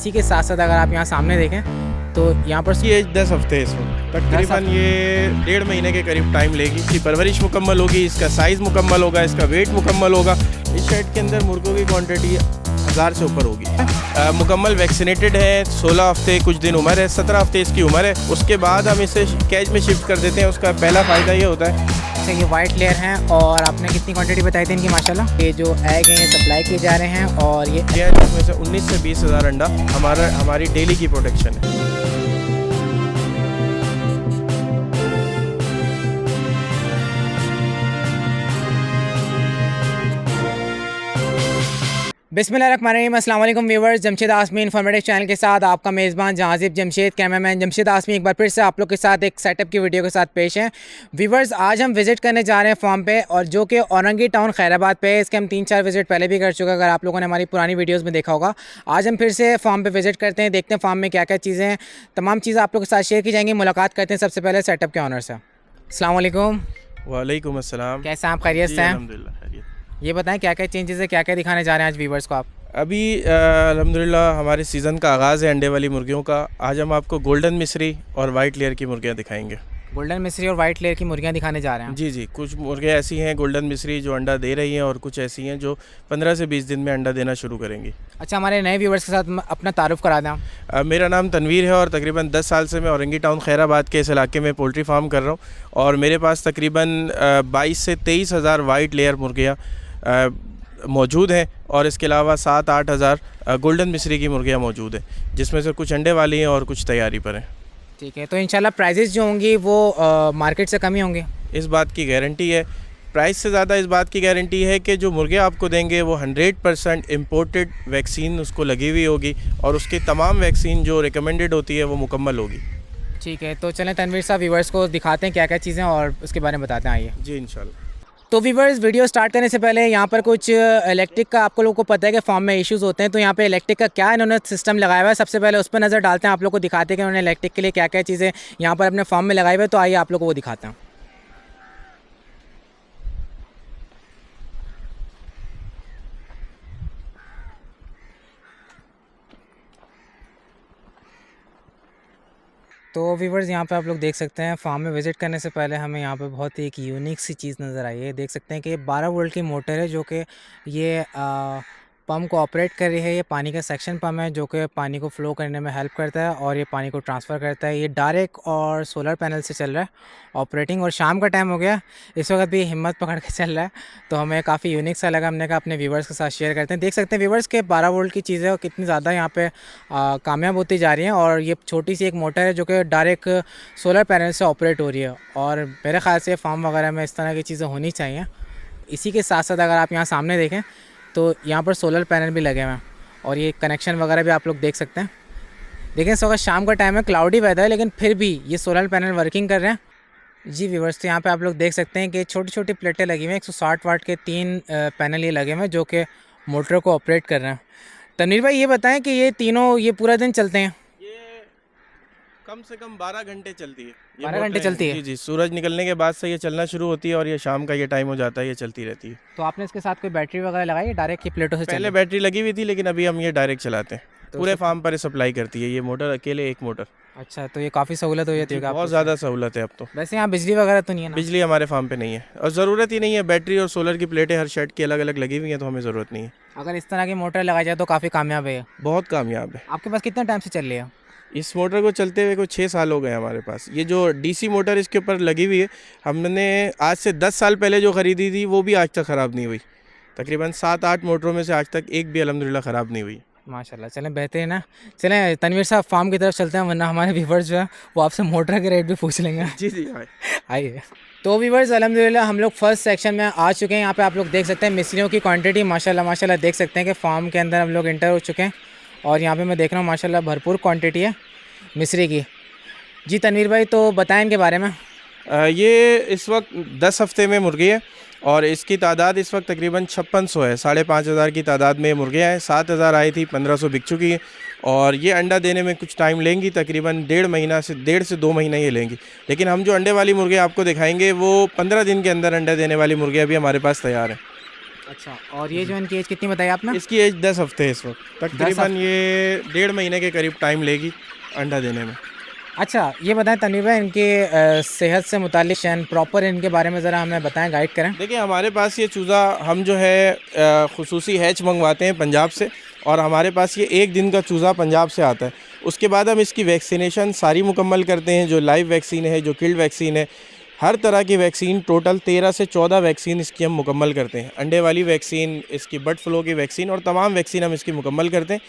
इसी के साथ साथ अगर आप यहाँ सामने देखें तो यहाँ पर ये 10 हफ्ते है इसमें, तकरीबन ये 1.5 महीने के करीब टाइम लेगी। इसकी परवरिश मुकम्मल होगी, इसका साइज़ मुकम्मल होगा, इसका वेट मुकम्मल होगा। इस शेड के अंदर मुर्गों की क्वांटिटी 1000 से ऊपर होगी। मुकम्मल वैक्सीनेटेड है, 16 हफ्ते कुछ दिन उम्र है, 17 हफ्ते इसकी उम्र है। उसके बाद हम इसे कैज में शिफ्ट कर देते हैं। उसका पहला फ़ायदा ये होता है। अच्छा, ये वाइट लेयर हैं और आपने कितनी क्वांटिटी बताई थी इनकी माशाल्लाह? ये जो एग हैं सप्लाई किए जा रहे हैं और ये इसमें से 19 से 20 हज़ार अंडा हमारी डेली की प्रोडक्शन है। बिस्मिल्लाहिर्रहमानिर्रहीम, अस्सलाम वालेकुम व्यूवर्स। जमशेद आसमी इन्फॉर्मेटिव चैनल के साथ आपका मेज़बान जहाज़िब जमशेद, कैमरामैन जमशेद आसमी एक बार फिर से आप लोग के साथ एक सेटअप की वीडियो के साथ पेश हैं। व्यूवर्स, आज हम विज़िट करने जा रहे हैं फार्म पे, और जो कि औरंगी टाउन खैराबाद पे है। इसके हम 3-4 विज़िट पहले भी कर चुके हैं, अगर आप लोगों ने हमारी पुरानी वीडियोज़ में देखा होगा। आज हम फिर से फार्म पर विज़िट करते हैं, देखते हैं फार्म में क्या क्या चीज़ें हैं। तमाम चीज़ें आप लोग के साथ शेयर की जाएंगी। मुलाकात करते हैं सबसे पहले सेटअप के ऑनर से। अस्सलाम वालेकुम। वालेकुम अस्सलाम। कैसे हैं आप? खैरियत से हैं? अल्हम्दुलिल्लाह खैरियत। ये बताएं क्या क्या चेंजेस है, क्या क्या दिखाने जा रहे हैं आज व्यूवर्स को आप? अभी अल्हम्दुलिल्लाह हमारे सीज़न का आगाज़ है अंडे वाली मुर्गियों का। आज हम आपको गोल्डन मिस्री और वाइट लेयर की मुर्गियाँ दिखाएंगे। गोल्डन मिस्री और वाइट लेयर की मुर्गियाँ दिखाने जा रहे हैं? जी जी, कुछ मुर्गियाँ ऐसी हैं गोल्डन मिस्री जो अंडा दे रही हैं, और कुछ ऐसी हैं जो 15 से 20 दिन में अंडा देना शुरू करेंगी। अच्छा, हमारे नए व्यूवर्स के साथ अपना तारुफ करा दें। मेरा नाम तनवीर है और तकरीबन 10 साल से मैं औरंगी टाउन खैराबाद के इस इलाके में पोल्ट्री फार्म कर रहा हूँ। और मेरे पास तकरीबन 22 से 23 हज़ार वाइट लेयर मुर्गियाँ मौजूद हैं, और इसके अलावा 7-8 हज़ार गोल्डन मिस्री की मुर्गियाँ मौजूद हैं, जिसमें से कुछ अंडे वाली हैं और कुछ तैयारी पर हैं। ठीक है, तो इंशाल्लाह प्राइजेस जो होंगी वो मार्केट से कम ही होंगे? इस बात की गारंटी है। प्राइस से ज़्यादा इस बात की गारंटी है कि जो मुर्गियाँ आपको देंगे वो 100% इम्पोर्टेड वैक्सीन उसको लगी हुई होगी, और उसकी तमाम वैक्सीन जो रिकमेंडेड होती है वो मुकम्मल होगी। ठीक है, तो चलें तनवीर साहब व्यूवर्स को दिखाते हैं क्या क्या चीज़ें और उसके बारे में बताते हैं। आइए जी इंशाल्लाह। तो व्यूवर्स, वीडियो स्टार्ट करने से पहले यहाँ पर कुछ इलेक्ट्रिक का आपको लोगों को पता है कि फार्म में इश्यूज़ होते हैं, तो यहाँ पे इलेक्ट्रिक का क्या इन्होंने सिस्टम लगाया हुआ है, सबसे पहले उस पर नज़र डालते हैं। आप लोग को दिखाते हैं कि उन्होंने इलेक्ट्रिक के लिए क्या क्या चीज़ें यहाँ पर अपने फार्म में लगाई हुई है। तो आइए आप लोग को वो दिखाते हैं। तो व्यूवर्स, यहाँ पे आप लोग देख सकते हैं फार्म में विज़िट करने से पहले हमें यहाँ पे बहुत ही एक यूनिक सी चीज़ नज़र आई है। देख सकते हैं कि ये 12 वोल्ट की मोटर है जो कि ये पंप को ऑपरेट कर रही है। ये पानी का सेक्शन पंप है जो कि पानी को फ़्लो करने में हेल्प करता है और ये पानी को ट्रांसफ़र करता है। ये डायरेक्ट और सोलर पैनल से चल रहा है ऑपरेटिंग, और शाम का टाइम हो गया, इस वक्त भी हिम्मत पकड़ के चल रहा है, तो हमें काफ़ी यूनिक सा लगा। हमने कहा अपने व्यूवर्स के साथ शेयर करते हैं। देख सकते हैं व्यूवर्स के 12 वोल्ट की चीज़ें और कितनी ज़्यादा यहाँ पे कामयाब होती जा रही हैं। और ये छोटी सी एक मोटर है जो कि डायरेक्ट सोलर पैनल से ऑपरेट हो रही है, और मेरे ख्याल से फार्म वगैरह में इस तरह की चीज़ें होनी चाहिए। इसी के साथ साथ अगर आप यहाँ सामने देखें तो यहाँ पर सोलर पैनल भी लगे हुए हैं, और ये कनेक्शन वगैरह भी आप लोग देख सकते हैं। देखें, इस वक्त शाम का टाइम है, क्लाउडी वेदर है, लेकिन फिर भी ये सोलर पैनल वर्किंग कर रहे हैं। जी व्यूवर्स, तो यहाँ पे आप लोग देख सकते हैं कि छोटी छोटी प्लेटें लगी हुई हैं। 160 वाट के 3 पैनल ये लगे हुए हैं जो कि मोटर को ऑपरेट कर रहे हैं। तनवीर भाई, ये बताएं कि ये तीनों ये पूरा दिन चलते हैं? कम से कम 12 घंटे चलती है। 12 घंटे चलती है? जी जी, सूरज निकलने के बाद से ये चलना शुरू होती है, और ये शाम का ये टाइम हो जाता है, ये चलती रहती है। तो आपने इसके साथ कोई बैटरी वगैरह लगाई है? डायरेक्ट ये प्लेटों से पहले बैटरी लगी हुई थी, लेकिन अभी हम ये डायरेक्ट चलाते हैं। तो पूरे फार्म पर सप्लाई करती है ये मोटर, अकेले एक मोटर। अच्छा, तो ये काफ़ी सहूलत हो जाती है? बहुत ज़्यादा सहूलत है अब तो। वैसे यहाँ बिजली वगैरह तो नहीं है ना? बिजली हमारे फार्म पे नहीं है, और ज़रूरत ही नहीं है। बैटरी और सोलर की प्लेटें हर शेड की अलग अलग लगी हुई हैं, तो हमें ज़रूरत नहीं है। अगर इस तरह की मोटर लगाई जाए तो काफ़ी कामयाब है। बहुत कामयाब है। आपके पास कितने टाइम से चल रही है? इस मोटर को चलते हुए कुछ 6 साल हो गए हमारे पास। ये जो डीसी मोटर इसके ऊपर लगी हुई है, हमने आज से 10 साल पहले जो ख़रीदी थी वो भी आज तक ख़राब नहीं हुई। तकरीबन 7-8 मोटरों में से आज तक एक भी अल्हम्दुलिल्लाह ख़राब नहीं हुई। माशाल्लाह, चलें बेहतरीन है। चलें तनवीर साहब फार्म की तरफ चलते हैं, वरना हमारे व्यूवर्स जो है वो आपसे मोटर के रेट भी पूछ लेंगे। जी जी, आइए। तो व्यूवर्स, अल्हम्दुलिल्लाह हम लोग फर्स्ट सेक्शन में आ चुके हैं। यहाँ पे आप लोग देख सकते हैं मिस्रियों की क्वांटिटी माशाल्लाह माशाल्लाह देख सकते हैं कि फार्म के अंदर हम लोग इंटर हो चुके हैं, और यहाँ पे मैं देख रहा हूँ माशाल्लाह भरपूर क्वांटिटी है मिस्री की। जी तनवीर भाई, तो बताएं इनके बारे में। ये इस वक्त 10 हफ्ते में मुर्गी है, और इसकी तादाद इस वक्त तकरीबन 5600 है। 5500 की तादाद में मुर्गियाँ हैं। 7000 आई थी, 1500 बिक चुकी हैं, और ये अंडा देने में कुछ टाइम लेंगी, तकरीबन 1.5 से 2 महीने ये लेंगी। लेकिन हम जो अंडे वाली मुर्गियाँ आपको दिखाएंगे वो 15 दिन के अंदर अंडा देने वाली मुर्गियाँ भी हमारे पास तैयार हैं। अच्छा, और ये जो इनकी एज कितनी बताई आपने? इसकी एज 10 हफ्ते है इस वक्त। तकरीबन ये 1.5 महीने के करीब टाइम लेगी अंडा देने में। अच्छा, ये बताएं तनवीर भाई, इनकी सेहत से मुतालिक प्रॉपर इनके बारे में ज़रा हमें बताएं, गाइड करें। देखिए, हमारे पास ये चूज़ा हम जो है खुसूसी हैच मंगवाते हैं पंजाब से, और हमारे पास ये 1 दिन का चूज़ा पंजाब से आता है। उसके बाद हम इसकी वैक्सीनेशन सारी मुकम्मल करते हैं, जो लाइव वैक्सीन है, जो किल्ड वैक्सीन है, हर तरह की वैक्सीन, टोटल 13 से 14 वैक्सीन इसकी हम मुकम्मल करते हैं। अंडे वाली वैक्सीन, इसकी बर्ड फ्लू की वैक्सीन, और तमाम वैक्सीन हम इसकी मुकम्मल करते हैं।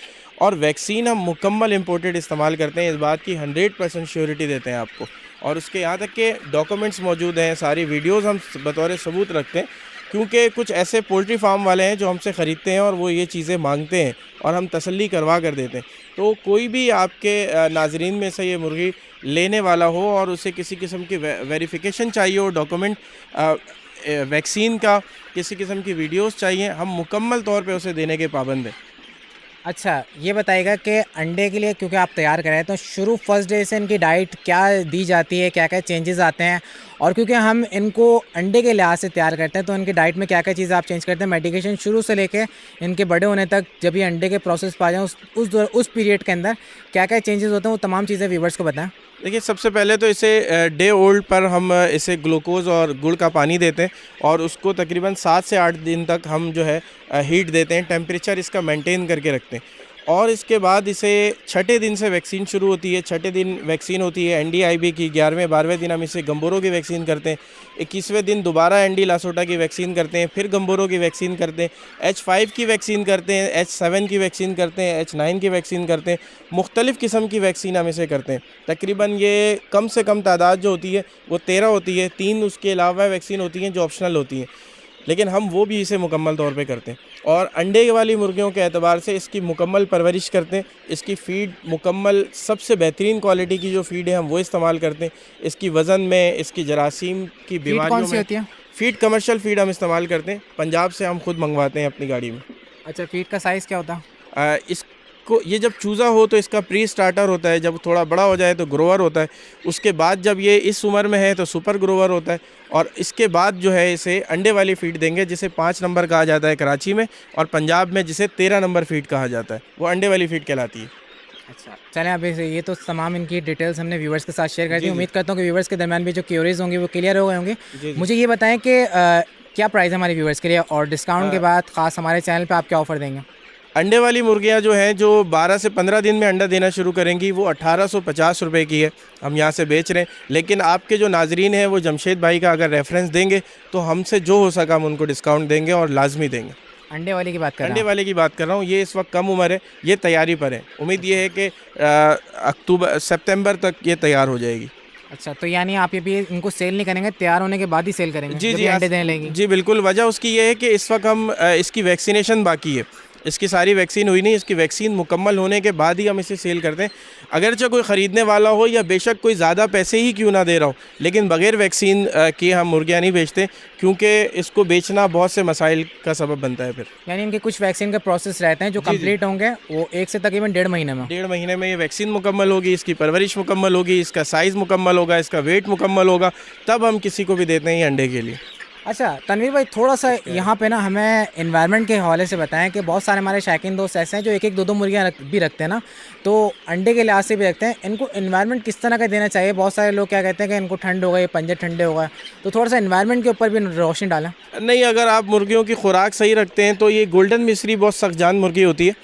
और वैक्सीन हम मुकम्मल इम्पोर्टेड इस्तेमाल करते हैं, इस बात की 100% श्योरिटी देते हैं आपको। और उसके यहाँ तक के डॉक्यूमेंट्स मौजूद हैं, सारी वीडियोज़ हम बतौर सबूत रखते हैं, क्योंकि कुछ ऐसे पोल्ट्री फार्म वाले हैं जो हमसे ख़रीदते हैं और वो ये चीज़ें मांगते हैं और हम तसल्ली करवा कर देते हैं। तो कोई भी आपके नाजरीन में से ये मुर्गी लेने वाला हो और उसे किसी किस्म की वेरिफिकेशन चाहिए हो, डॉक्यूमेंट वैक्सीन का, किसी किस्म की वीडियोस चाहिए, हम मुकम्मल तौर पे उसे देने के पाबंद हैं। अच्छा, ये बताइएगा कि अंडे के लिए क्योंकि आप तैयार कर रहे हैं, तो शुरू फर्स्ट डे से इनकी डाइट क्या दी जाती है, क्या क्या चेंजेस आते हैं, और क्योंकि हम इनको अंडे के लिहाज से तैयार करते हैं तो इनकी डाइट में क्या क्या चीज़ें आप चेंज करते हैं, मेडिकेशन शुरू से लेके इनके बड़े होने तक, जब ये अंडे के प्रोसेस पा जाएँ उस पीरियड के अंदर क्या क्या चेंजेस होते हैं, वो तमाम चीज़ें व्यूवर्स को बताएं। देखिए, सबसे पहले तो इसे डे ओल्ड पर हम इसे ग्लूकोज़ और गुड़ का पानी देते हैं, और उसको तकरीबन 7 से 8 दिन तक हम जो है हीट देते हैं, टेम्परेचर इसका मेंटेन करके रखते हैं। और इसके बाद इसे 6ठे दिन से वैक्सीन शुरू होती है। 6ठे दिन वैक्सीन होती है NDIB की, 11वें 12वें दिन हम इसे गम्बोरो की वैक्सीन करते हैं, 21वें दिन दोबारा एंडी लासोटा की वैक्सीन करते हैं, फिर गम्बोरो की वैक्सीन करते हैं, H5 की वैक्सीन करते हैं, H7 की वैक्सीन करते हैं, H9 की वैक्सीन करते हैं, मुख्तलिफ़ किस्म की वैक्सीन हम इसे करते हैं। तकरीबन ये कम से कम तादाद जो होती है वो 13 होती है, 3 उसके अलावा वैक्सीन होती हैं जो ऑप्शनल होती हैं, लेकिन हम वो भी इसे मुकम्मल तौर पे करते हैं। और अंडे वाली मुर्गियों के एतबार से इसकी मुकम्मल परवरिश करते हैं। इसकी फ़ीड मुकम्मल सबसे बेहतरीन क्वालिटी की जो फ़ीड है हम वो इस्तेमाल करते हैं। इसकी वज़न में, इसकी जरासीम की बीमारियों में होती है? फ़ीड कमर्शियल फ़ीड हम इस्तेमाल करते हैं, पंजाब से हम खुद मंगवाते हैं अपनी गाड़ी में। अच्छा, फीड का साइज़ क्या होता है? इसको ये जब चूज़ा हो तो इसका प्री स्टार्टर होता है, जब थोड़ा बड़ा हो जाए तो ग्रोवर होता है, उसके बाद जब ये इस उम्र में है तो सुपर ग्रोवर होता है, और इसके बाद जो है इसे अंडे वाली फ़ीड देंगे, जिसे 5 नंबर कहा जाता है कराची में, और पंजाब में जिसे 13 नंबर फ़ीड कहा जाता है, वो अंडे वाली फ़ीड कहलाती है। अच्छा, चलें, अभी से ये तो तमाम इनकी डिटेल्स हमने व्यूवर्स के साथ शेयर कर दी। उम्मीद करता हूँ कि व्यूवर्स के दरमियान भी जो क्यूरीज होंगी वो क्लियर हो गए होंगे। मुझे ये बताएं कि क्या प्राइस है हमारे व्यूवर्स के लिए, और डिस्काउंट के बाद ख़ास हमारे चैनल पे आप क्या ऑफ़र देंगे? अंडे वाली मुर्गियाँ जो हैं, जो 12 से 15 दिन में अंडा देना शुरू करेंगी, वो 1850 रुपये की है, हम यहाँ से बेच रहे हैं। लेकिन आपके जो नाजरीन हैं वो जमशेद भाई का अगर रेफरेंस देंगे तो हमसे जो हो सका हम उनको डिस्काउंट देंगे, और लाजमी देंगे। अंडे वाले की बात कर रहा हूँ? अंडे वाले की बात कर रहा हूँ। ये इस वक्त कम उम्र है, ये तैयारी पर है। उम्मीद ये है कि सितंबर तक ये तैयार हो जाएगी। अच्छा, तो यानी आप ये भी इनको सेल नहीं करेंगे, तैयार होने के बाद ही सेल करेंगे? जी जी, अंडे देने लगेंगे? जी बिल्कुल। वजह उसकी ये है कि इस वक्त हम इसकी वैक्सीनेशन बाकी है, इसकी सारी वैक्सीन हुई नहीं, इसकी वैक्सीन मुकम्मल होने के बाद ही हम इसे सेल करते हैं। अगरचे कोई ख़रीदने वाला हो या बेशक कोई ज़्यादा पैसे ही क्यों ना दे रहा हो, लेकिन बग़ैर वैक्सीन किए हम मुर्गियाँ नहीं बेचते, क्योंकि इसको बेचना बहुत से मसाइल का सबब बनता है। फिर यानी इनके कुछ वैक्सीन के प्रोसेस रहते हैं जो कंप्लीट होंगे वो 1 से तकरीबन 1.5 महीने में। 1.5 महीने में ये वैक्सीन मुकम्मल होगी, इसकी परवरिश मुकम्मल होगी, इसका साइज़ मुकम्मल होगा, इसका वेट मुकम्मल होगा, तब हम किसी को भी देते हैं अंडे के लिए। अच्छा तनवीर भाई, थोड़ा सा यहाँ पे ना हमें एनवायरनमेंट के हवाले से बताएं कि बहुत सारे हमारे शायकीन दोस्त ऐसे हैं जो 1-1 2-2 मुर्गियाँ भी रखते हैं ना, तो अंडे के लिहाज से भी रखते हैं। इनको एनवायरनमेंट किस तरह का देना चाहिए? बहुत सारे लोग क्या कहते हैं कि इनको ठंड हो गई, पंजे ठंडे हो गए, तो थोड़ा सा एनवायरनमेंट के ऊपर भी रोशनी डालें। नहीं, अगर आप मुर्गियों की खुराक सही रखते हैं तो ये गोल्डन मिस्री बहुत सख्त जान मुर्गी होती है,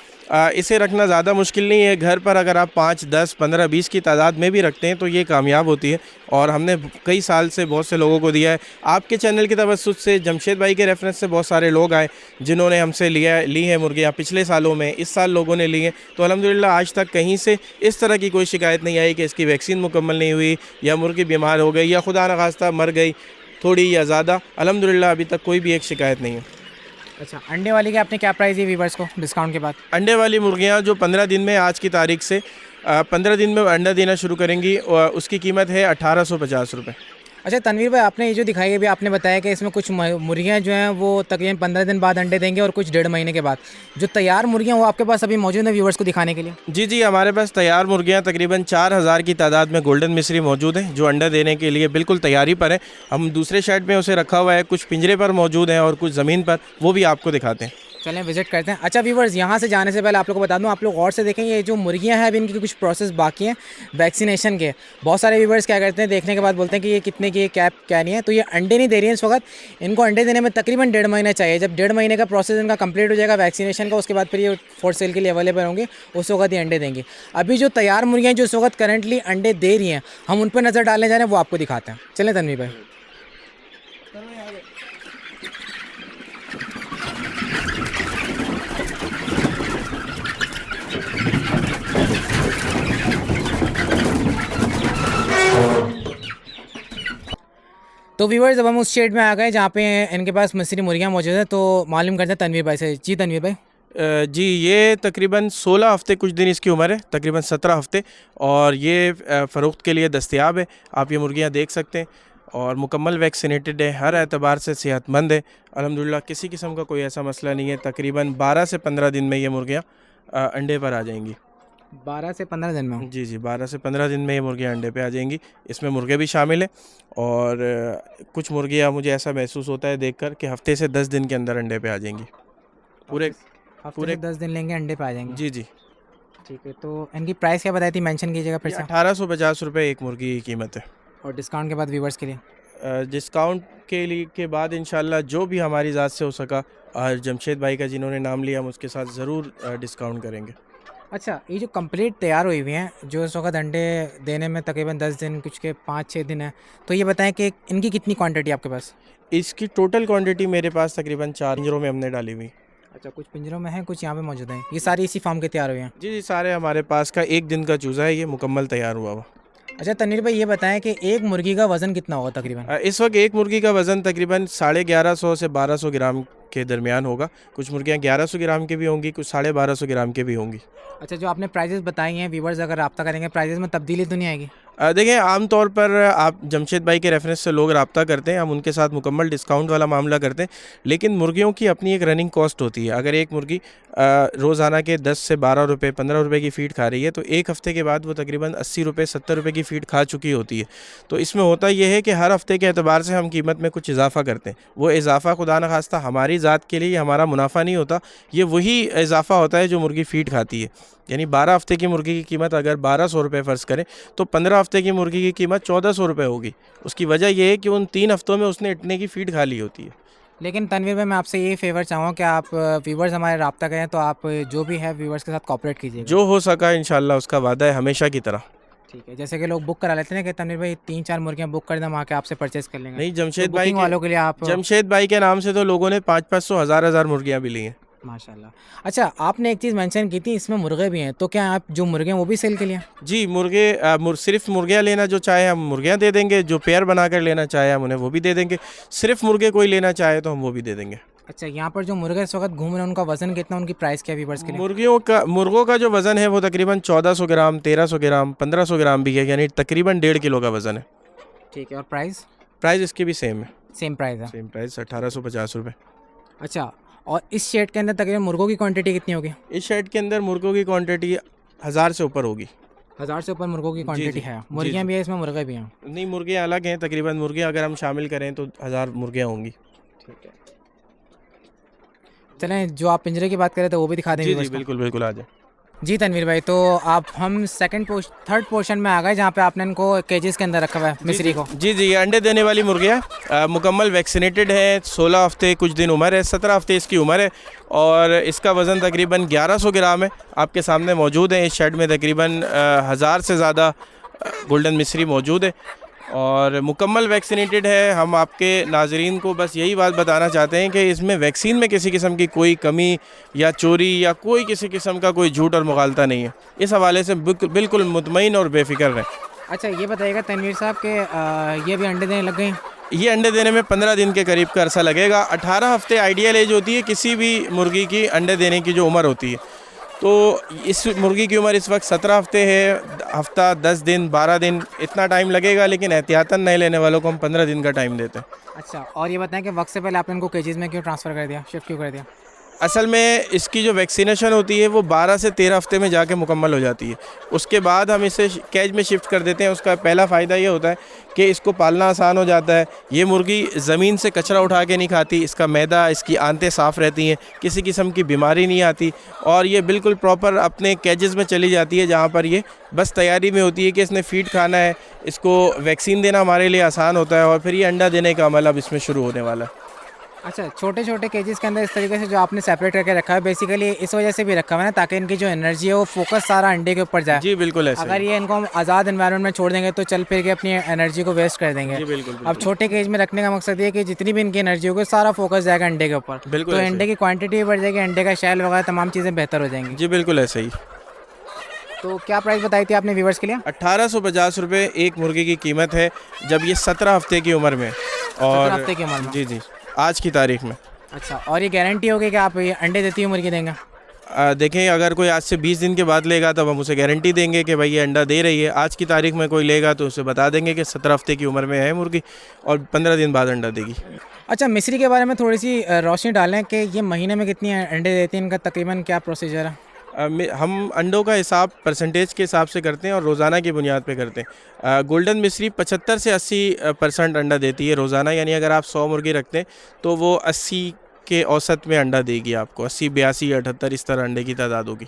इसे रखना ज़्यादा मुश्किल नहीं है। घर पर अगर आप 5, 10, 15, 20 की तादाद में भी रखते हैं तो ये कामयाब होती है, और हमने कई साल से बहुत से लोगों को दिया है। आपके चैनल की तवज्जुह से जमशेद भाई के रेफरेंस से बहुत सारे लोग आए जिन्होंने हमसे ली है मुर्गियाँ पिछले सालों में, इस साल लोगों ने ली हैं, तो अल्हम्दुलिल्लाह आज तक कहीं से इस तरह की कोई शिकायत नहीं आई कि इसकी वैक्सीन मुकम्मल नहीं हुई, या मुर्गी बीमार हो गई, या खुदा न खास्ता मर गई थोड़ी या ज़्यादा। अल्हम्दुलिल्लाह अभी तक कोई भी एक शिकायत नहीं है। अच्छा, अंडे वाली के आपने क्या प्राइस दिए व्यूवर्स को डिस्काउंट के बाद? अंडे वाली मुर्गियाँ जो 15 दिन में, आज की तारीख से 15 दिन में अंडा देना शुरू करेंगी, उसकी कीमत है 1850 रुपये। अच्छा तनवीर भाई, आपने ये जो दिखाई है अभी, आपने बताया कि इसमें कुछ मुर्गियाँ जो हैं वो तकरीबन 15 दिन बाद अंडे देंगे और कुछ 1.5 महीने के बाद। जो तैयार मुर्गियाँ वो आपके पास अभी मौजूद है व्यूवर्स को दिखाने के लिए? जी जी, हमारे पास तैयार मुर्गियां तकरीबन 4000 की तादाद में गोल्डन मिस्री मौजूद है, जो अंडा देने के लिए बिल्कुल तैयारी पर है। हम दूसरे शेड में उसे रखा हुआ है, कुछ पिंजरे पर मौजूद हैं और कुछ ज़मीन पर, वो भी आपको दिखाते हैं। चलें विजिट करते हैं। अच्छा व्यूवर्स, यहाँ से जाने से पहले आप लोग को बता दूँ, आप लोग गौर से देखें, ये जो मुर्गियाँ हैं अभी इनकी कुछ प्रोसेस बाकी हैं वैक्सीनेशन के। बहुत सारे व्यूवर्स क्या करते हैं, देखने के बाद बोलते हैं कि ये कितने की क्या नहीं है। तो ये अंडे नहीं दे रही है इस वक्त। इनको अंडे देने में तकरीबन 1.5 महीना चाहिए। जब 1.5 महीने का प्रोसेस इनका कंप्लीट हो जाएगा वैक्सीनेशन का, उसके बाद फिर ये फॉर सेल के लिए अवेलेबल होंगे, उस वक्त ये अंडे देंगे। अभी जो तैयार मुर्गियाँ जो इस वक्त करंटली अंडे दे रही हैं, हम उन पर नज़र डालने जा रहे हैं, वो आपको दिखाते हैं। चलें तनवीर भाई। तो व्यूवर्स, अब हम उस शेड में आ गए जहाँ पे इनके पास मिस्री मुर्गियाँ मौजूद है। तो मालूम करते हैं तनवीर भाई से। जी तनवीर भाई। जी, ये तकरीबन 16 हफ़्ते कुछ दिन इसकी उम्र है, तकरीबन 17 हफ़्ते, और ये फ़रोख्त के लिए दस्तयाब है। आप ये मुर्गियाँ देख सकते हैं और मुकम्मल वैक्सीनेटेड है, हर एतबार से सेहतमंद है अल्हम्दुलिल्लाह। किसी किस्म का कोई ऐसा मसला नहीं है। तकरीबन 12 से 15 दिन में ये मुर्गियाँ अंडे पर आ जाएंगी। 12 से 15 दिन में? जी जी, 12 से 15 दिन में ये मुर्गियाँ अंडे पे आ जाएंगी। इसमें मुर्गे भी शामिल हैं और कुछ मुर्गियाँ मुझे ऐसा महसूस होता है देखकर कि हफ़्ते से 10 दिन के अंदर अंडे पे आ जाएंगी। पूरे 10 दिन लेंगे, अंडे पे आ जाएंगे? जी जी। ठीक है। तो इनकी प्राइस क्या बताई थी, मेंशन कीजिएगा फिर से। 1850 रुपये एक मुर्गी की कीमत है। और डिस्काउंट के बाद व्यूवर्स के लिए? डिस्काउंट के बाद इंशाल्लाह जो भी हमारी ज़ात से हो सका, और जमशेद भाई का जिन्होंने नाम लिया, हम उसके साथ ज़रूर डिस्काउंट करेंगे। अच्छा, ये जो कंप्लीट तैयार हुई हुई हैं, जो इस वक्त अंडे देने में तकरीबन 10 दिन, कुछ के 5-6 दिन है, तो ये बताएं कि इनकी कितनी क्वांटिटी आपके पास? इसकी टोटल क्वांटिटी मेरे पास तकरीबन 4 पिंजरों में हमने डाली हुई। अच्छा, कुछ पिंजरों में है, कुछ यहाँ पे मौजूद हैं। ये सारी इसी फार्म के तैयार हुए हैं? जी जी, सारे हमारे पास का 1 दिन का चूज़ा है, ये मुकम्मल तैयार हुआ हुआ। अच्छा तनवीर भाई, ये बताएं कि एक मुर्गी का वज़न कितना होगा तकरीबन? इस वक्त एक मुर्गी का वज़न तकरीबन 1150 से 1200 ग्राम के दरमियान होगा। कुछ मुर्गियाँ 1100 ग्राम की भी होंगी, कुछ 1250 ग्राम की भी होंगी। अच्छा, जो आपने प्राइजेस बताई हैं, व्यूवर्स अगर रब्ता करेंगे प्राइजेस में तब्दीली तो नहीं आएगी? देखिए, आम तौर पर आप जमशेद भाई के रेफरेंस से लोग रब्ता करते हैं, हम उनके साथ मुकम्मल डिस्काउंट वाला मामला करते हैं, लेकिन मुर्गियों की अपनी एक रनिंग कॉस्ट होती है। अगर एक मुर्गी रोज़ाना के 10 से 12 रुपये 15 रुपये की फ़ीड खा रही है, तो एक हफ़्ते के बाद वो तकरीबन 80 रुपये 70 रुपये की फ़ीड खा चुकी होती है। तो इसमें होता यह है कि हर हफ़्ते के एतबार से हम कीमत में कुछ इजाफ़ा करते हैं। वो इजाफ़ा खुदा न खास्ता हमारी ज़ात के लिए हमारा मुनाफा नहीं होता, ये वही इजाफ़ा होता है जो मुर्गी फ़ीड खाती है। यानी 12 हफ़्ते की मुर्गी की कीमत अगर 1200 रुपये फ़र्ज़ करें, तो 15 हफ़्ते की मुर्गी की कीमत 1400 रुपये होगी। उसकी वजह यह है कि उन 3 हफ़्तों में उसने इतने की फ़ीड खा ली होती है। लेकिन तनवीर भाई, मैं आपसे ये फेवर चाहूँगा कि आप व्यूवर्स हमारे रब्ता करें, तो आप जो भी है व्यूवर्स के साथ कोऑपरेट कीजिए। जो हो सका इंशाल्लाह, उसका वादा है हमेशा की तरह। ठीक है। जैसे कि लोग बुक करा लेते हैं कि तनवीर भाई 3-4 मुर्गियाँ बुक कर दें, हम आके आपसे परचेस कर लेंगे। नहीं, जमशेद भाई वालों के लिए आप जमशेद भाई के नाम से तो लोगों ने 500-500 हज़ार मुर्गियाँ भी ली हैं। माशाल्लाह। अच्छा, आपने एक चीज़ मेंशन की थी, इसमें मुर्गे भी हैं, तो क्या आप जो मुर्गे हैं वो भी सेल के लिए? जी, सिर्फ मुर्गियाँ लेना जो चाहे हम मुर्गियाँ दे देंगे, जो पेयर बनाकर लेना चाहे हम उन्हें वो भी दे देंगे। सिर्फ मुर्गे कोई लेना चाहे तो हम वो भी दे देंगे। अच्छा, यहाँ पर जो मुर्गे इस वक्त घूम रहे हैं उनका वज़न कितना, उनकी प्राइस क्या है व्यूअर्स के लिए? मुर्गों का जो वज़न है वो तकरीबन 1400 ग्राम, 1300 ग्राम, 1500 ग्राम भी है, यानी तकरीबन 1.5 किलो का वज़न है। ठीक है। और प्राइस? प्राइस इसकी भी सेम है। सेम प्राइस है? सेम प्राइस 1850 रुपये। अच्छा, और इस शेड के अंदर तकरीबन मुर्गों की क्वांटिटी कितनी होगी? इस शेड के अंदर मुर्गों की क्वांटिटी 1000 से ऊपर होगी। 1000 से ऊपर मुर्गों की क्वांटिटी है? मुर्गियाँ भी है इसमें, मुर्गे भी हैं? नहीं, मुर्गियाँ अलग हैं। तकरीबन मुर्गियाँ अगर हम शामिल करें तो 1000 मुर्गियाँ होंगी। ठीक है। चलें, जो आप पिंजरे की बात करें तो वो भी दिखा देंगे? जी, बिल्कुल बिल्कुल, आ जाए। जी तनवीर भाई, तो आप हम थर्ड पोर्शन में आ गए जहाँ पे आपने इनको केजेस के अंदर रखा हुआ है मिस्री को। जी जी, ये अंडे देने वाली मुर्गियाँ मुकम्मल वैक्सीनेटेड है। 16 हफ़्ते कुछ दिन उम्र है, 17 हफ़्ते इसकी उम्र है और इसका वज़न तकरीबन 1100 ग्राम है। आपके सामने मौजूद है। इस शेड में तकरीबन 1000 से ज़्यादा गोल्डन मिस्री मौजूद है और मुकम्मल वैक्सीनेटेड है। हम आपके नाजरीन को बस यही बात बताना चाहते हैं कि इसमें वैक्सीन में किसी किस्म की कोई कमी या चोरी या कोई किसी किस्म का कोई झूठ और मुगालता नहीं है। इस हवाले से बिल्कुल मुतमईन और बेफिक्र रहें। अच्छा, ये बताइएगा तनवीर साहब कि ये भी अंडे देने लग गए? ये अंडे देने में 15 दिन के करीब का अरसा लगेगा। 18 हफ़्ते आइडियल एज होती है किसी भी मुर्गी की अंडे देने की जो उम्र होती है। तो इस मुर्गी की उम्र इस वक्त 17 हफ़्ते है। हफ्ता 10 दिन 12 दिन इतना टाइम लगेगा, लेकिन एहतियातन नए लेने वालों को हम 15 दिन का टाइम देते हैं। अच्छा, और ये बताएं कि वक्त से पहले आपने इनको केजेस में क्यों ट्रांसफ़र कर दिया, शिफ्ट क्यों कर दिया? असल में इसकी जो वैक्सीनेशन होती है वो 12 से 13 हफ्ते में जाके मुकम्मल हो जाती है। उसके बाद हम इसे कैज में शिफ्ट कर देते हैं। उसका पहला फ़ायदा ये होता है कि इसको पालना आसान हो जाता है। ये मुर्गी ज़मीन से कचरा उठा के नहीं खाती, इसका मैदा, इसकी आंतें साफ़ रहती हैं, किसी किस्म की बीमारी नहीं आती, और ये बिल्कुल प्रॉपर अपने कैजेस में चली जाती है, जहाँ पर ये बस तैयारी में होती है कि इसने फ़ीड खाना है। इसको वैक्सीन देना हमारे लिए आसान होता है, और फिर ये अंडा देने का अमल अब इसमें शुरू होने वाला है। अच्छा, छोटे छोटे केजेस के अंदर इस तरीके से जो आपने सेपरेट करके रखा है, बेसिकली इस वजह से भी रखा हुआ है ना, ताकि इनकी जो एनर्जी है वो फोकस सारा अंडे के ऊपर जाए। जी बिल्कुल ऐसे अगर ही। ये इनको हम आज़ाद एनवायरनमेंट में छोड़ देंगे तो चल फिर के अपनी एनर्जी को वेस्ट कर देंगे। जी बिल्कुल अब बिल्कुल। छोटे केज में रखने का मकसद ये है कि जितनी भी इनकी एनर्जी होगी सारा फोकस जाएगा अंडे के ऊपर, बिल्कुल तो ऐसे अंडे की क्वांटिटी भी बढ़ जाएगी, अंडे का शैल वगैरह तमाम चीज़ें बेहतर हो जाएंगी। जी बिल्कुल ऐसे ही। तो क्या प्राइस बताई थी आपने व्यूवर्स के लिए? 1850 रुपये एक मुर्गी की कीमत है, जब ये 17 हफ्ते की उम्र में। 17 हफ्ते की उम्र में? जी जी, आज की तारीख में। अच्छा, और ये गारंटी होगी कि आप ये अंडे देती हुई मुर्गी देंगे? देखें, अगर कोई आज से 20 दिन के बाद लेगा तब हम उसे गारंटी देंगे कि भाई ये अंडा दे रही है। आज की तारीख में कोई लेगा तो उसे बता देंगे कि 17 हफ्ते की उम्र में है मुर्गी और 15 दिन बाद अंडा देगी। अच्छा, मिस्री के बारे में थोड़ी सी रोशनी डालें कि ये महीने में कितनी अंडे देती हैं, इनका तकरीबन क्या प्रोसीजर है? हम अंडों का हिसाब परसेंटेज के हिसाब से करते हैं और रोज़ाना की बुनियाद पे करते हैं। गोल्डन मिस्री 75 से 80% अंडा देती है रोज़ाना, यानी अगर आप 100 मुर्गी रखते हैं तो वो 80 के औसत में अंडा देगी आपको। 80, 82, 78 इस तरह अंडे की तादाद होगी।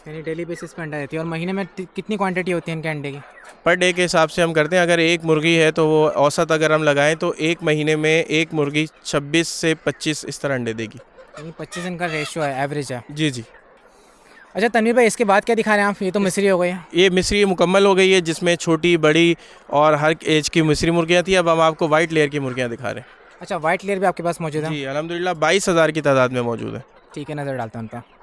यानी डेली बेसिस पे अंडा देती है। और महीने में कितनी क्वांटिटी होती है इनके अंडे की? पर डे के हिसाब से हम करते हैं। अगर एक मुर्गी है तो वो औसत अगर हम लगाएं तो एक महीने में एक मुर्गी 26 से 25 इस तरह अंडे देगी। यानी 25 इनका रेशियो है, एवरेज है। जी जी। अच्छा तनवीर भाई, इसके बाद क्या दिखा रहे हैं आप? ये तो मिस्री हो गई है। ये मिस्री मुकम्मल हो गई है, जिसमें छोटी, बड़ी और हर एज की मिस्री मुर्गियाँ थी। अब हम आपको वाइट लेयर की मुर्गियाँ दिखा रहे हैं। अच्छा, वाइट लेयर भी आपके पास मौजूद है? जी अल्हम्दुलिल्लाह 22,000 की तादाद में मौजूद है। ठीक है, नज़र डालता हूँ उन पर।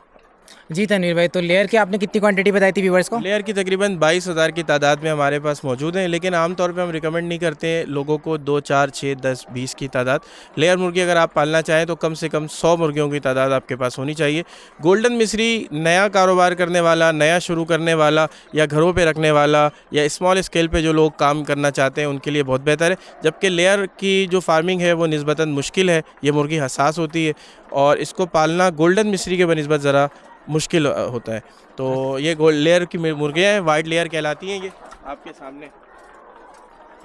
जी तनवीर भाई, तो लेयर की आपने कितनी क्वांटिटी बताई थी व्यूवर्स को? लेयर की तकरीबन 22,000 की तादाद में हमारे पास मौजूद हैं, लेकिन आमतौर पे हम रिकमेंड नहीं करते लोगों को 2, 4, 6, 10, 20 की तादाद। लेयर मुर्गी अगर आप पालना चाहें तो कम से कम 100 मुर्गियों की तादाद आपके पास होनी चाहिए। गोल्डन मिस्री नया कारोबार करने वाला, नया शुरू करने वाला, या घरों पे रखने वाला, या स्मॉल स्केल पे जो लोग काम करना चाहते हैं उनके लिए बहुत बेहतर है। जबकि लेयर की जो फार्मिंग है वो निस्बतन मुश्किल है, ये मुर्गी हसास होती है और इसको पालना गोल्डन मिस्री के बनस्बत ज़रा मुश्किल होता है। तो ये गोल्ड लेयर की मुर्गियाँ हैं, वाइट लेयर कहलाती हैं ये आपके सामने।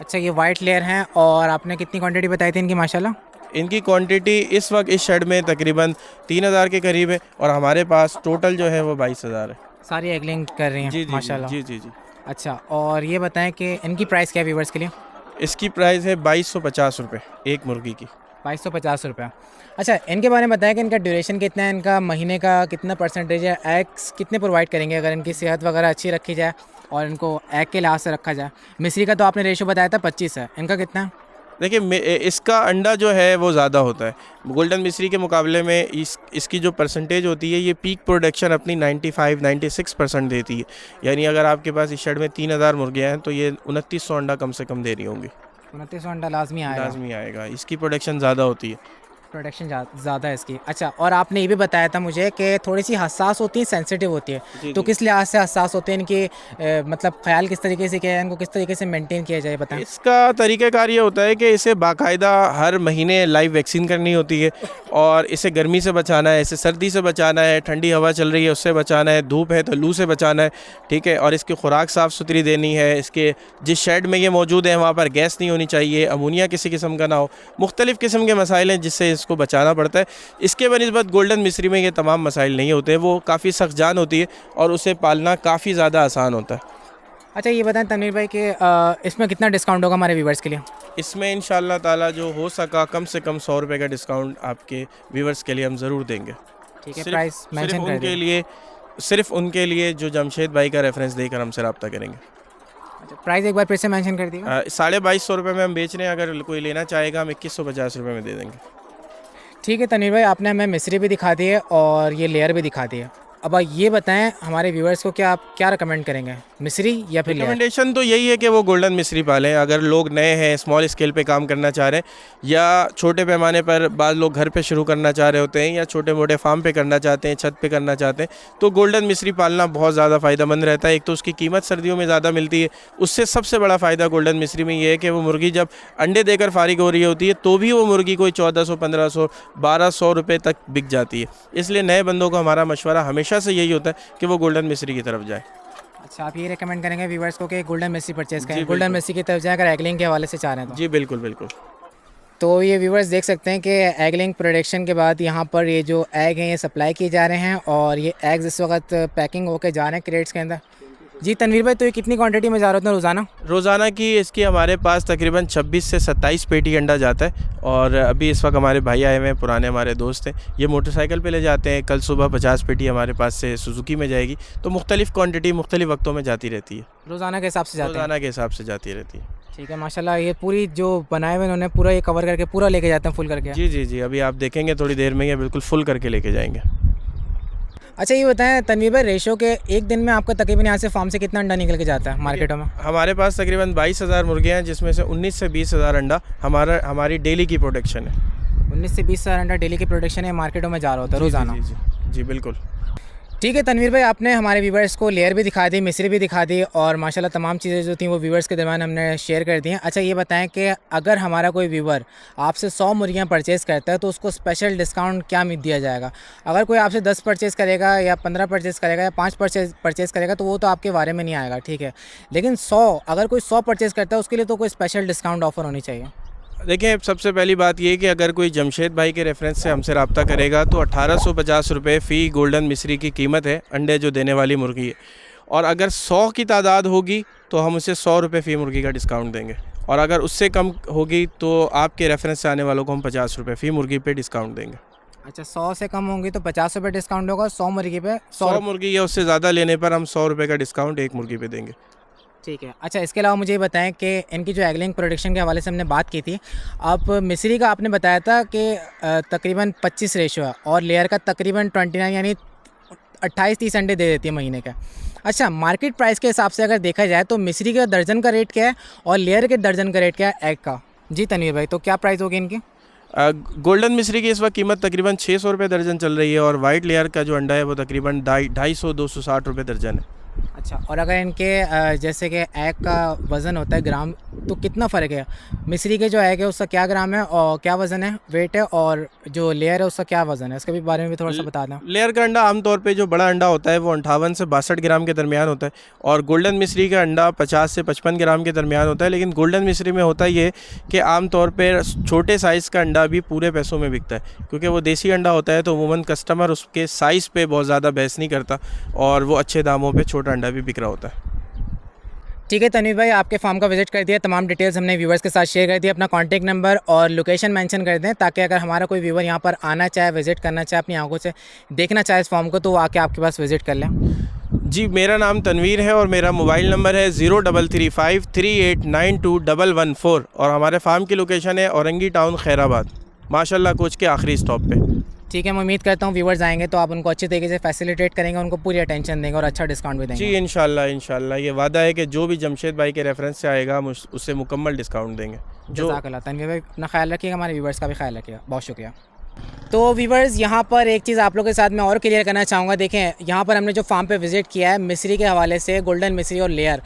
अच्छा, ये वाइट लेयर हैं। और आपने कितनी क्वांटिटी बताई थी इनकी माशाल्लाह? इनकी क्वांटिटी इस वक्त इस शेड में तकरीबन 3,000 के करीब है और हमारे पास टोटल जो है वो 22,000 है। सारी एगलिंग कर रही हैं? जी जी माशाल्लाह। जी जी जी। अच्छा, और ये बताएं कि इनकी प्राइस क्या है व्यूवर्स के लिए? इसकी प्राइस है 2250 रुपये एक मुर्गी की। 2250 रुपये। अच्छा, इनके बारे में बताएं कि इनका ड्यूरेशन कितना है, इनका महीने का कितना परसेंटेज है, एग्स कितने प्रोवाइड करेंगे अगर इनकी सेहत वगैरह अच्छी रखी जाए और इनको एग के लिहाज से रखा जाए? मिस्री का तो आपने रेशो बताया था 25 है, इनका कितना है? देखिए, इसका अंडा जो है वो ज़्यादा होता है गोल्डन मिस्री के मुकाबले में। इसकी जो परसेंटेज होती है ये पीक प्रोडक्शन अपनी 95-96% देती है। यानी अगर आपके पास इस शेड में 3,000 मुर्गियाँ हैं तो ये 2900 अंडा कम से कम दे रही होंगी। 2900 अंडा लाजमी आएगा? लाजमी आएगा, इसकी प्रोडक्शन ज़्यादा होती है। प्रोडक्शन ज़्यादा है इसकी। अच्छा, और आपने ये भी बताया था मुझे कि थोड़ी सी हसास होती है, सेंसिटिव होती है, जी तो जी। किस लिहाज से हसास होते हैं इनकी? मतलब ख्याल किस तरीके से किया जाए, इनको किस तरीके से मेंटेन किया जाए, बताएं। इसका तरीक़ाकार ये होता है कि इसे बाकायदा हर महीने लाइव वैक्सीन करनी होती है और इसे गर्मी से बचाना है, इसे सर्दी से बचाना है, ठंडी हवा चल रही है उससे बचाना है, धूप है तो लू से बचाना है, ठीक है। और इसकी खुराक साफ़ सुथरी देनी है। इसके जिस शेड में ये मौजूद है वहाँ पर गैस नहीं होनी चाहिए, अमोनिया किसी किस्म का ना हो। मुख्तलिफ़ किस्म के मसाइल हैं जिससे इसको बचाना पड़ता है। इसके बनिस्बत गोल्डन मिस्री में ये तमाम मसाइल नहीं होते, वो काफ़ी सख्त जान होती है और उसे पालना काफ़ी ज़्यादा आसान होता है। अच्छा, ये बताएं तनवीर भाई कि इसमें कितना डिस्काउंट होगा हमारे व्यूवर्स के लिए? इसमें इंशाअल्लाह ताला जो हो सका कम से कम 100 रुपये का डिस्काउंट आपके व्यूवर्स के लिए हम ज़रूर देंगे। ठीक है, सिर्फ प्राइस मेंशन कर उनके दीजिए। लिए, सिर्फ उनके लिए जो जमशेद भाई का रेफरेंस देकर हमसे रब्ता करेंगे। अच्छा, प्राइस एक बार फिर से मेंशन कर दीजिएगा। 2250 रुपये में हम बेच रहे हैं, अगर कोई लेना चाहेगा हम 2150 रुपये में दे देंगे। ठीक है तनवीर भाई, आपने हमें मिस्री भी दिखा दी है और ये लेयर भी दिखा दी है। अब आप ये बताएं हमारे व्यूअर्स को, क्या आप क्या रिकमेंड करेंगे, मिस्री या फिर लेयर? रिकमेंडेशन तो यही है कि वो गोल्डन मिस्री पालें। अगर लोग नए हैं, स्मॉल स्केल पे काम करना चाह रहे हैं या छोटे पैमाने पर बाद लोग घर पे शुरू करना चाह रहे होते हैं या छोटे मोटे फार्म पे करना चाहते हैं, छत पे करना चाहते हैं, तो गोल्डन मिस्री पालना बहुत ज़्यादा फ़ायदेमंद रहता है। एक तो उसकी कीमत सर्दियों में ज़्यादा मिलती है, उससे सबसे बड़ा फ़ायदा गोल्डन मिस्री में ये है कि वो मुर्गी जब अंडे देकर फारिग हो रही होती है तो भी वो मुर्गी कोई 1400, 1500, 1200 रुपये तक बिक जाती है। इसलिए नए बंदों को हमारा मशवरा हमेशा से यही होता है कि वो गोल्डन मिस्री की तरफ जाए। अच्छा, आप ये रेकमेंड करेंगे व्यूअर्स को कि गोल्डन मिस्री परचेज़ करें, जी, गोल्डन बिल्कुल। मिस्री की तरफ जाएं अगर एगलिंग के हवाले से चाह रहे हैं तो? जी बिल्कुल बिल्कुल। तो ये व्यूअर्स देख सकते हैं कि एगलिंग प्रोडक्शन के बाद यहाँ पर ये जो एग हैं ये सप्लाई किए जा रहे हैं और ये एग्स इस वक्त पैकिंग होकर जा रहे हैं क्रेट्स के अंदर। जी तनवीर भाई, तो ये कितनी क्वांटिटी में जा रहे होते हैं रोज़ाना? रोज़ाना की इसकी हमारे पास तकरीबन 26 से 27 पेटी अंडा जाता है। और अभी इस वक्त हमारे भाई आए हुए हैं, पुराने हमारे दोस्त हैं, ये मोटरसाइकिल पे ले जाते हैं। कल सुबह 50 पेटी हमारे पास से सुजुकी में जाएगी। तो मुख्तलिफ़ क्वांटिटी मुख्तलिफ़ वक्तों में जाती रहती है, रोज़ाना के हिसाब से जाते हैं? रोज़ाना के हिसाब से जाती रहती है। ठीक है, माशाल्लाह। ये पूरी जो बनाए हुए उन्होंने पूरा ये कवर करके पूरा लेके जाते हैं फुल करके? जी जी जी, अभी आप देखेंगे थोड़ी देर में ये बिल्कुल फुल करके लेके जाएंगे। अच्छा, ये बताएं तनवीर भाई, रेशो के एक दिन में आपका तकरीबन यहाँ से फार्म से कितना अंडा निकल के जाता है मार्केटों में? हमारे पास तकरीबन 22,000 मुर्गे हैं, जिसमें से 19 से 20,000 अंडा हमारी डेली की प्रोडक्शन है। 19 से 20,000 अंडा डेली की प्रोडक्शन है, मार्केटों में जा रहा होता है रोज़ाना? जी जी जी बिल्कुल। ठीक है तनवीर भाई, आपने हमारे व्यूवर्स को लेयर भी दिखा दी, मिस्री भी दिखा दी और माशाल्लाह तमाम चीज़ें जो थी वो व्यूवर्स के दरमियान हमने शेयर कर दी हैं। अच्छा, ये बताएं कि अगर हमारा कोई व्यूवर आपसे 100 मुर्गियाँ परचेज़ करता है तो उसको स्पेशल डिस्काउंट क्या दिया जाएगा? अगर कोई आपसे 10 परचेज़ करेगा या 15 परचेज़ करेगा या 5 परचेज़ करेगा तो वो तो आपके बारे में नहीं आएगा, ठीक है, लेकिन 100 अगर कोई 100 परचेज़ करता है उसके लिए तो कोई स्पेशल डिस्काउंट ऑफ़र होनी चाहिए। देखिए, सबसे पहली बात ये कि अगर कोई जमशेद भाई के रेफरेंस से हमसे रब्ता करेगा तो 1850 रुपये फ़ी गोल्डन मिस्री की कीमत है अंडे जो देने वाली मुर्गी है। और अगर 100 की तादाद होगी तो हम उसे 100 रुपये फ़ी मुर्गी का डिस्काउंट देंगे। और अगर उससे कम होगी तो आपके रेफरेंस से आने वालों को हम 50 रुपये फ़ी मुर्गी पे डिस्काउंट देंगे। अच्छा, 100 से कम होंगी तो 50 रुपये डिस्काउंट होगा, 100 मुर्गी पे 100 मुर्गी या उससे ज़्यादा लेने पर हम 100 रुपये का डिस्काउंट एक मुर्गी पे देंगे। ठीक है। अच्छा, इसके अलावा मुझे ये बताएं कि इनकी जो एगलिंग प्रोडक्शन के हवाले से हमने बात की थी, अब मिस्री का आपने बताया था कि तकरीबन 25 रेशो है और लेयर का तकरीबन 29 यानी 28-30 अंडे दे देती है महीने का। अच्छा, मार्केट प्राइस के हिसाब से अगर देखा जाए तो मिस्री का दर्जन का रेट क्या है और लेयर के दर्जन का रेट क्या है एग का? जी तनवीर भाई, तो क्या प्राइस होगी इनकी? गोल्डन मिस्री की इस वक्त कीमत तकरीबन 600 रुपये दर्जन चल रही है और वाइट लेयर का जो अंडा है वो तकरीबन 250-260 रुपये दर्जन है। अच्छा, और अगर इनके जैसे कि एग का वज़न होता है ग्राम, तो कितना फ़र्क है? मिस्री के जो एग है उसका क्या ग्राम है और क्या वज़न है, वेट है, और जो लेयर है उसका क्या वज़न है, इसके भी बारे में भी थोड़ा सा बता दें। लेयर का अंडा आमतौर पे जो बड़ा अंडा होता है वो 58 से 62 ग्राम के दरमियान होता है और गोल्डन मिस्री का अंडा 50 से 55 ग्राम के दरमियान होता है। लेकिन गोल्डन मिस्री में होता ये कि आमतौर पर छोटे साइज़ का अंडा भी पूरे पैसों में बिकता है, क्योंकि वो देसी अंडा होता है तो अमूमन कस्टमर उसके साइज़ पे बहुत ज़्यादा बहस नहीं करता और वो अच्छे दामों पे छोटा अंडा भी बिक रहा होता है। ठीक है तनवीर भाई, आपके फार्म का विजिट कर दिया, तमाम डिटेल्स हमने व्यूवर्स के साथ शेयर कर दी। अपना कॉन्टैक्ट नंबर और लोकेशन मेंशन कर दें ताकि अगर हमारा कोई व्यूवर यहाँ पर आना चाहे, विजिट करना चाहे, अपनी आंखों से देखना चाहे इस फार्म को, तो वो आके आपके पास विजिट कर लें। जी, मेरा नाम तनवीर है और मेरा मोबाइल नंबर है 0335389214 और हमारे फार्म की लोकेशन है औरंगी टाउन, खैराबाद, माशाल्लाह कोच के आखिरी स्टॉप पे। ठीक है, मैं उम्मीद करता हूँ व्यूवर्स आएंगे तो आप उनको अच्छे तरीके से फैसिलिटेट करेंगे, उनको पूरी अटेंशन देंगे और अच्छा डिस्काउंट भी देंगे। जी इंशाल्लाह ये वादा है कि जो भी जमशेद भाई के रेफरेंस से आएगा हम उससे मुकम्मल डिस्काउंट देंगे। जज़ाकल्लाह तनवीर भाई, अपना ख्याल रखिएगा, हमारे व्यूवर्स का भी ख्याल रखिएगा, बहुत शुक्रिया। तो व्यूवर्स, यहाँ पर एक चीज़ आप लोगों के साथ मैं और क्लियर करना चाहूँगा। देखें, यहाँ पर हमने जो फार्म पे विज़िट किया है मिस्री के हवाले से, गोल्डन मिस्री और लेयर।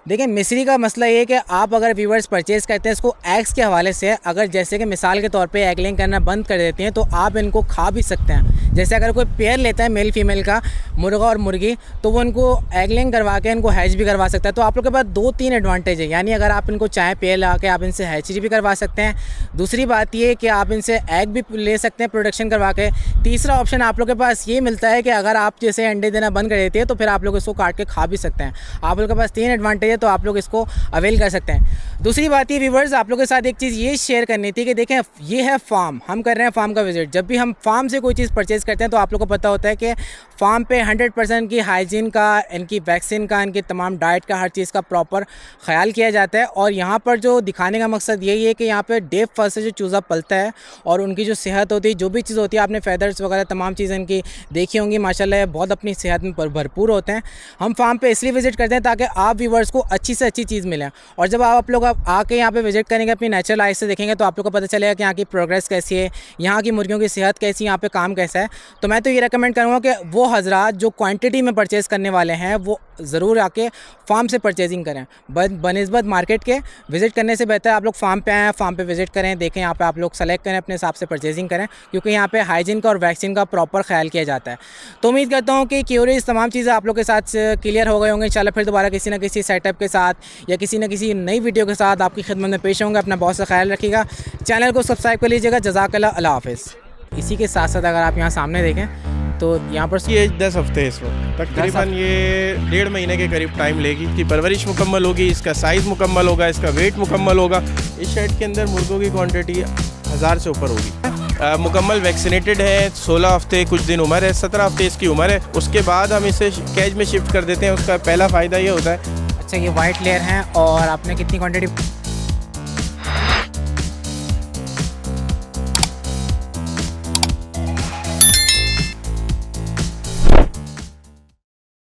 देखिए, मिस्री का मसला ये है कि आप अगर व्यूवर्स परचेज़ करते हैं इसको एग्स के हवाले से, अगर जैसे कि मिसाल के तौर पे एगलिंग करना बंद कर देते हैं तो आप इनको खा भी सकते हैं। जैसे अगर कोई पेयर लेता है मेल फीमेल का, मुर्गा और मुर्गी, तो वो इनको एगलिंग करवा के इनको हैच भी करवा सकता है। तो आप लोग के पास 2-3 एडवांटेज है, यानी अगर आप इनको चाहे पेयर ला के आप इनसे हैचरी भी करवा सकते हैं। दूसरी बात ये कि आप इनसे एग भी ले सकते हैं प्रोडक्शन करवा के। तीसरा ऑप्शन आप लोग के पास ये मिलता है कि अगर आप जैसे अंडे देना बंद कर देते हैं तो फिर आप लोग इसको काट के खा भी सकते हैं। आप लोग के पास 3 एडवांटेज चाहिए तो आप लोग इसको अवेल कर सकते हैं। दूसरी बात ये व्यूवर्स, आप लोगों के साथ एक चीज़ ये शेयर करनी थी कि देखें ये है फार्म, हम कर रहे हैं फार्म का विजिट। जब भी हम फार्म से कोई चीज़ परचेज़ करते हैं तो आप लोगों को पता होता है कि फार्म पे 100% की हाइजीन का, इनकी वैक्सीन का, इनकी तमाम डाइट का, हर चीज़ का प्रॉपर ख्याल किया जाता है। और यहाँ पर जो दिखाने का मकसद यही है कि यहाँ पे डे फर्स्ट से जो चूज़ा पलता है और उनकी जो सेहत होती है, जो भी चीज़ होती है, आपने फेदर्स वगैरह तमाम चीज़ें इनकी देखी होंगी, माशाल्लाह बहुत अपनी सेहत में भरपूर होते हैं। हम फार्म पे इसलिए विज़िट करते हैं ताकि आप व्यूवर्स को अच्छी से अच्छी चीज़ मिले। और जब आप लोग आके यहाँ पे विज़िट करेंगे, अपनी नेचुरल आइज से देखेंगे तो आप लोग को पता चलेगा कि यहाँ की प्रोग्रेस कैसी है, यहाँ की मुर्गियों की सेहत कैसी है, यहाँ पे काम कैसा है। तो मैं तो ये रेकमेंड करूँगा कि वो हजरात जो क्वांटिटी में परचेज़ करने वाले हैं वो ज़रूर आके फार्म से परचेजिंग करें। बनिस्बत मार्केट के विज़िट करने से बेहतर आप लोग फार्म पे आएँ, फार्म पे विज़िट करें, देखें, यहाँ पे आप लोग सेलेक्ट करें, अपने हिसाब से परचेजिंग करें, क्योंकि यहाँ पे हाइजीन का और वैक्सीन का प्रॉपर ख्याल किया जाता है। तो उम्मीद करता हूँ कि क्यूरीज तमाम चीज़ें आप लोग के साथ क्लियर हो गए होंगे। इंशाल्लाह फिर दोबारा किसी न किसी सेटअप के साथ या किसी न किसी नई वीडियो के साथ आपकी खिदमत में पेश होंगे। अपना बहुत सा ख्याल रखिएगा, चैनल को सब्सक्राइब कर लीजिएगा। जज़ाकल्लाह, अल्लाह हाफ़िज़। इसी के साथ साथ अगर आप यहाँ सामने देखें तो यहाँ पर ये 10 हफ्ते है इस वक्त, तकरीबन ये 1.5 महीने के करीब टाइम लेगी। इसकी परवरिश मुकम्मल होगी, इसका साइज़ मुकम्मल होगा, इसका वेट मुकम्मल होगा। इस शेड के अंदर मुर्गों की क्वांटिटी 1000 से ऊपर होगी। मुकम्मल वैक्सीनेटेड है, 16 हफ्ते कुछ दिन उम्र है, 17 हफ्ते इसकी उम्र है। उसके बाद हम इसे कैज में शिफ्ट कर देते हैं। उसका पहला फ़ायदा ये होता है। अच्छा, ये वाइट लेयर हैं और आपने कितनी क्वांटिटी